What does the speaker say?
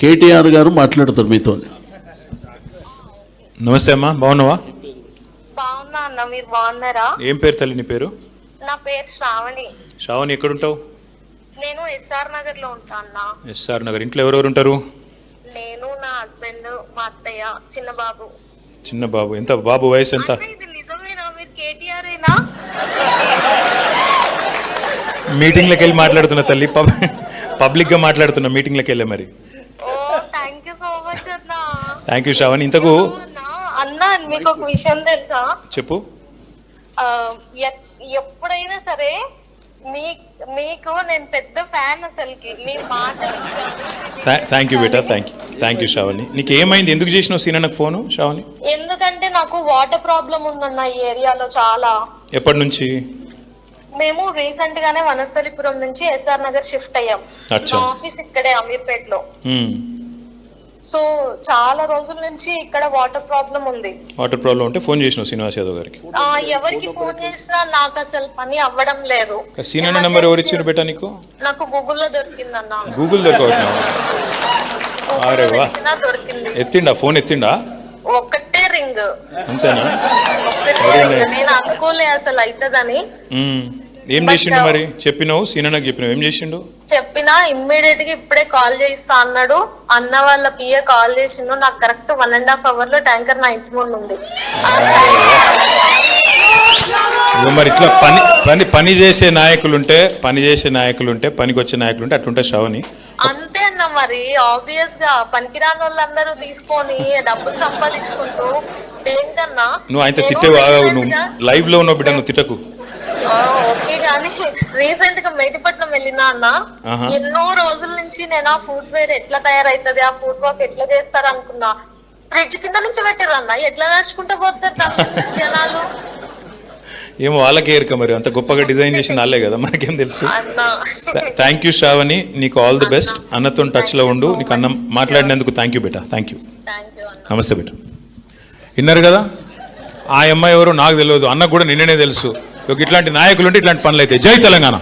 కేటీఆర్ గారు మాట్లాడతారు మీతో. నమస్తే అమ్మా, బాగున్నావా? బాగున్నా అన్న, మీరు బాగున్నారా? ఏం పేరు తల్లి నీ పేరు? నా పేరు శ్రావణి. శ్రావణి, ఎక్కడుంటావు? నేను ఎస్ఆర్ నగర్ లో ఉంటా అన్న. ఎస్ఆర్ నగర్. ఇంట్లో ఎవరెవరు ఉంటారు? నేను, నా హస్బెండ్, మా అత్తయ్య, చిన్న బాబు. చిన్న బాబు. ఎంత బాబు వయసు ఎంత? అన్న, ఇది నిజమేనా? మీరు కేటీఆర్ ఏనా? మీటింగ్లకు వెళ్ళి మాట్లాడుతున్నా తల్లి, పబ్లిక్ గా మాట్లాడుతున్నా మీటింగ్లకు వెళ్ళే. మరి ఓ, థ్యాంక్ యూ సో మచ్ అన్న. Thank you Shravani. ఇంతకు అన్న, మీకు ఒక విషయం తెలుసా? చెప్పు. ఎప్పుడైనా సరే మీకు నేను పెద్ద ఫ్యాన్ అసలుకి. మీ మాట. థ్యాంక్ యూ బేటా, థ్యాంక్ యూ శ్రావణి. నీకు ఏమైంది? ఎందుకు చేసినావు సీనా నాకు ఫోను శ్రావణి? ఎందుకంటే నాకు వాటర్ ప్రాబ్లం ఉందన్న ఈ ఏరియాలో చాలా. ఎప్పటి నుంచి? మేము రీసెంట్ గానే వనస్థలిపురం నుంచి ఎస్ఆర్ నగర్ షిఫ్ట్ అయ్యాం. నా ఆఫీస్ ఇక్కడే అమీర్పేటలో. సో చాలా రోజుల నుంచి ఇక్కడ వాటర్ ప్రాబ్లం ఉంది. వాటర్ ప్రాబ్లం ఉంటే ఫోన్ చేసినావు శ్రీనివాస్ యాదవ్ గారికి? ఎవరికి ఫోన్ చేసినా నాకు అసలు పని అవ్వడం లేదు. సీనా నెంబర్ ఎవరు ఇచ్చారు బేటా నీకు? నాకు గూగుల్లో దొరికిందన్న. గూగుల్ దొరకవట్లేదు? దొరికింది. ఎత్తిండా ఫోన్? ఎత్తిండా? ఒక్కటే రింగ్. అంతేనా? ఒక్కటే రింగ్. నేను అనుకోలే అసలు అవుతుందని. ఏం చేసిండు మరి? చెప్పినావు సీనా నాకు చెప్పినావు, ఏం చేసిండు? చెప్పినా ఇమ్మీడియట్ గా ఇప్పుడే కాల్ చేస్తా అన్నాడు. అన్న వాళ్ళ పిఏ కాల్ చేసిండు. నాకు కరెక్ట్ 1.5 hours లో ట్యాంకర్ నా ఇంటి ముందు ఉంది. మరి ఇట్లా పని చేసే నాయకులుంటే పనికి వచ్చే నాయకులుంటే అట్లుంటే శ్రావణి. అంతే అన్న. మరి ఆబ్వియస్ గా పనికిరాని వాళ్ళందరూ తీసుకొని డబ్బులు సంపాదించుకుంటూ దేనికన్నా. నువ్వు ఆయన తిట్టే నువ్వు లైవ్ లో ఉన్నావు బిడ్డ, నువ్వు తిట్టకు. ఓకే గానీ రీసెంట్ గా మెహదీపట్నం వెళ్ళినా అన్న. ఎన్నో రోజుల నుంచి నేను ఆ ఫుడ్ వేర్ ఎట్లా తయారైతుంది, ఆ ఫుడ్ వర్క్ ఎట్లా చేస్తారు అనుకున్నా. ఫ్రిడ్జ్ కింద నుంచి పెట్టారు అన్న. ఎట్లా నడుచుకుంటూ పోతారు దాని జనాలు? ఏమో వాళ్ళకే ఎరుక. మరి అంత గొప్పగా డిజైన్ చేసిన వాళ్ళే కదా, మనకేం తెలుసు. థ్యాంక్ యూ శ్రావణి, నీకు ఆల్ ది బెస్ట్. అన్నతో టచ్ లో ఉండు. నీకు అన్నం మాట్లాడినందుకు థ్యాంక్ యూ బేటా. Thank you. నమస్తే బేటా. విన్నారు కదా, ఆ అమ్మాయి ఎవరు నాకు తెలియదు, అన్నకు కూడా నిన్ననే తెలుసు. ఇట్లాంటి నాయకులు ఉంటే ఇట్లాంటి పనులు అయితే. జై తెలంగాణ.